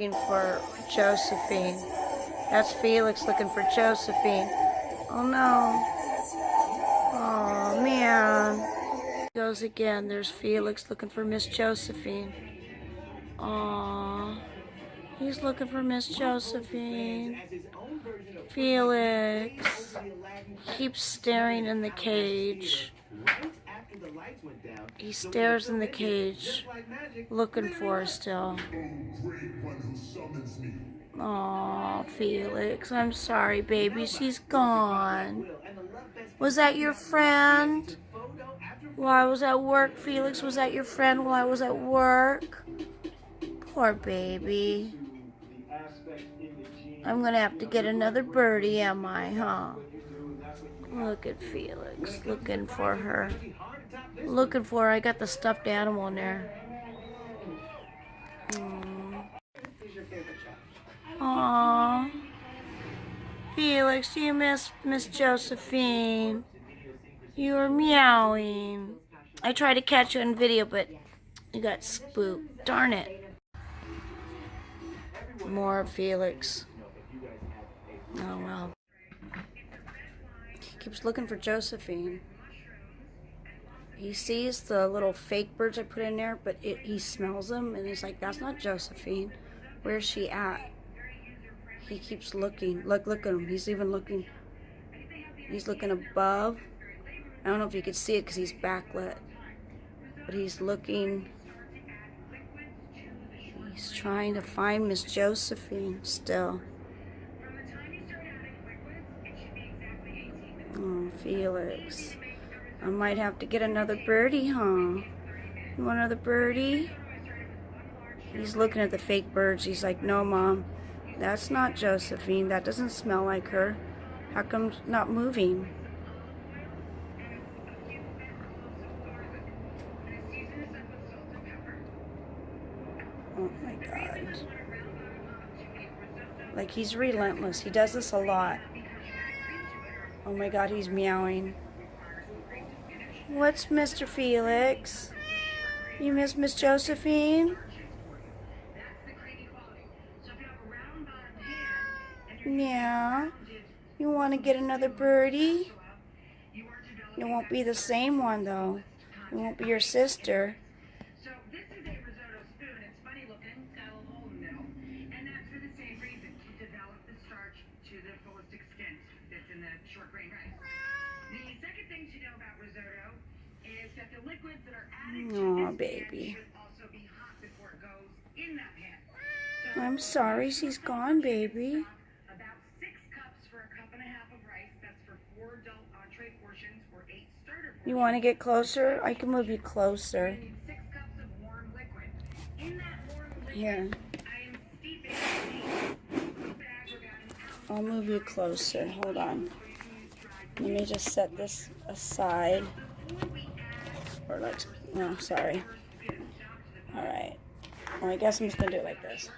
looking for Josephine. That's Felix looking for Josephine. Oh no. Oh man. Goes again. There's Felix looking for Miss Josephine. Aww. He's looking for Miss Josephine. Felix keeps staring in the cage. He stares in the cage, looking for her still. Aw, Felix, I'm sorry, baby. She's gone. Was that your friend? While I was at work, Felix, was that your friend while I was at work? Poor baby. I'm gonna have to get another birdie, am I, huh? Look at Felix, looking for her. Looking for her. I got the stuffed animal in there. Aww. Felix, do you miss Miss Josephine? You were meowing. I tried to catch you in video, but you got spooked. Darn it. More of Felix. Oh well. He keeps looking for Josephine. He sees the little fake birds I put in there, but he smells them, and he's like, that's not Josephine. Where's she at? He keeps looking. Look at him. He's even looking. He's looking above. I don't know if you can see it because he's backlit. But he's looking. He's trying to find Miss Josephine still. Oh, Felix. I might have to get another birdie, huh? You want another birdie? He's looking at the fake birds. He's like, no, Mom. That's not Josephine. That doesn't smell like her. How come it's not moving? Oh my God. Like, he's relentless. He does this a lot. Oh my God, he's meowing. What's Mr. Felix? You miss Miss Josephine? Yeah. You want to get another birdie? It won't be the same one, though. It won't be your sister. So this is a risotto spoon. It's funny looking, got a little hole in the middle, and that's for the same reason, to develop the starch to the fullest extent that's in the short grain rice. The second thing to know about risotto is that the liquids that are added to this Baby. pan should also be hot before it goes in that pan. So I'm sorry, she's gone, baby. about 6 cups for a cup and a half of rice. That's for 4 adult entree portions or 8 starter portions. You want to get closer? I can move you closer. You need 6 cups of warm liquid. In that warm liquid, Here. I am steeping the bag for about an hour. I'll move you closer. Hold on. Let me just set this aside. Or let's, no, sorry. Alright. Well, I guess I'm just going to do it like this.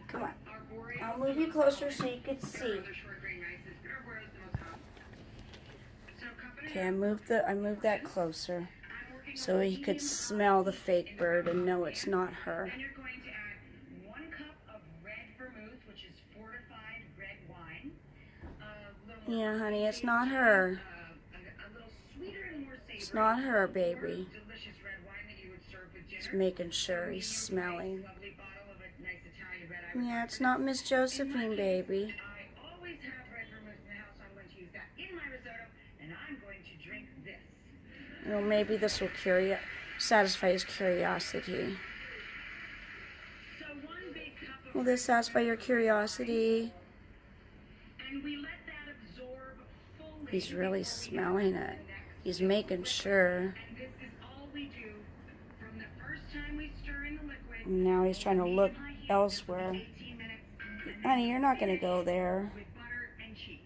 Come on. I'll move you closer so you can see. Okay, I moved that closer so he could smell the fake bird and know it's not her. And you're going to add 1 cup of red vermouth, which is fortified red wine. Yeah, honey, it's not her. A little sweeter and more savory. It's not her, baby. Delicious red wine that you would serve with dinner. Just making sure he's smelling. Lovely bottle of a nice Italian red. Yeah, it's not Miss Josephine, baby. I always have red vermouth in the house, so I'm going to use that in my risotto, and I'm going to drink this. Well, maybe this will satisfy his curiosity. So 1 big cup of Will this satisfy your curiosity? and we let that absorb fully. He's really smelling it. He's making sure. And this is all we do from the first time we stir in the liquid. Now he's trying to look elsewhere. 18 minutes Honey, you're not going to go there. with butter and cheese.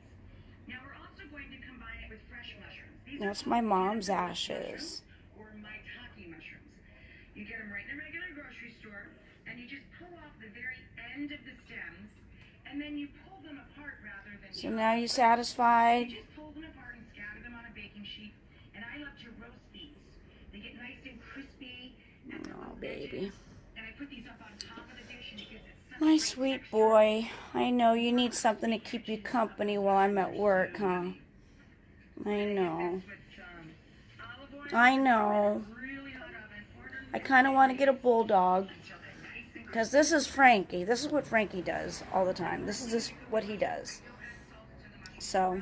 Now we're also going to combine it with fresh mushrooms. These That's are my mom's ashes. or maitake mushrooms. You get them right in a regular grocery store, and you just pull off the very end of the stems, and then you pull them apart rather than So now you satisfied? You just pull them apart and scatter them on a baking sheet. And I love to roast these. They get nice and crispy. Oh, baby. And I put these up on top of the My sweet boy. I know you need something to keep you company while I'm at work, huh? I know. I know. I kind of want to get a bulldog. Because this is Frankie. This is what Frankie does all the time. This is just what he does. So,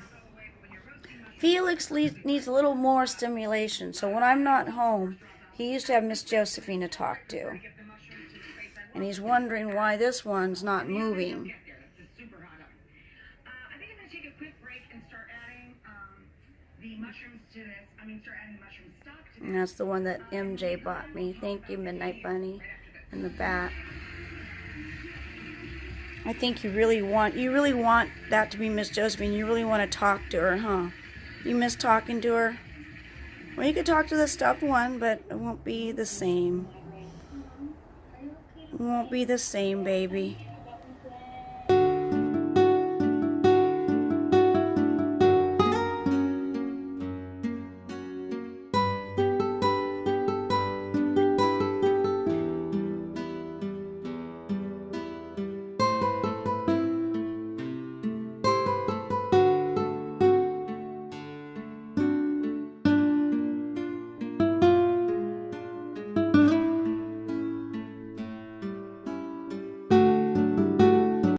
Felix needs a little more stimulation. So when I'm not home, he used to have Miss Josephine to talk to. And he's wondering why this one's not moving. I think I'm going to take a quick break and start adding the mushrooms to this. Start adding the mushroom stock to this. And that's the one that MJ bought me. Thank you, Midnight Bunny. And the bat. I think you really want that to be Miss Josephine. You really want to talk to her, huh? You miss talking to her? Well, you could talk to the stuffed one, but it won't be the same. It won't be the same, baby.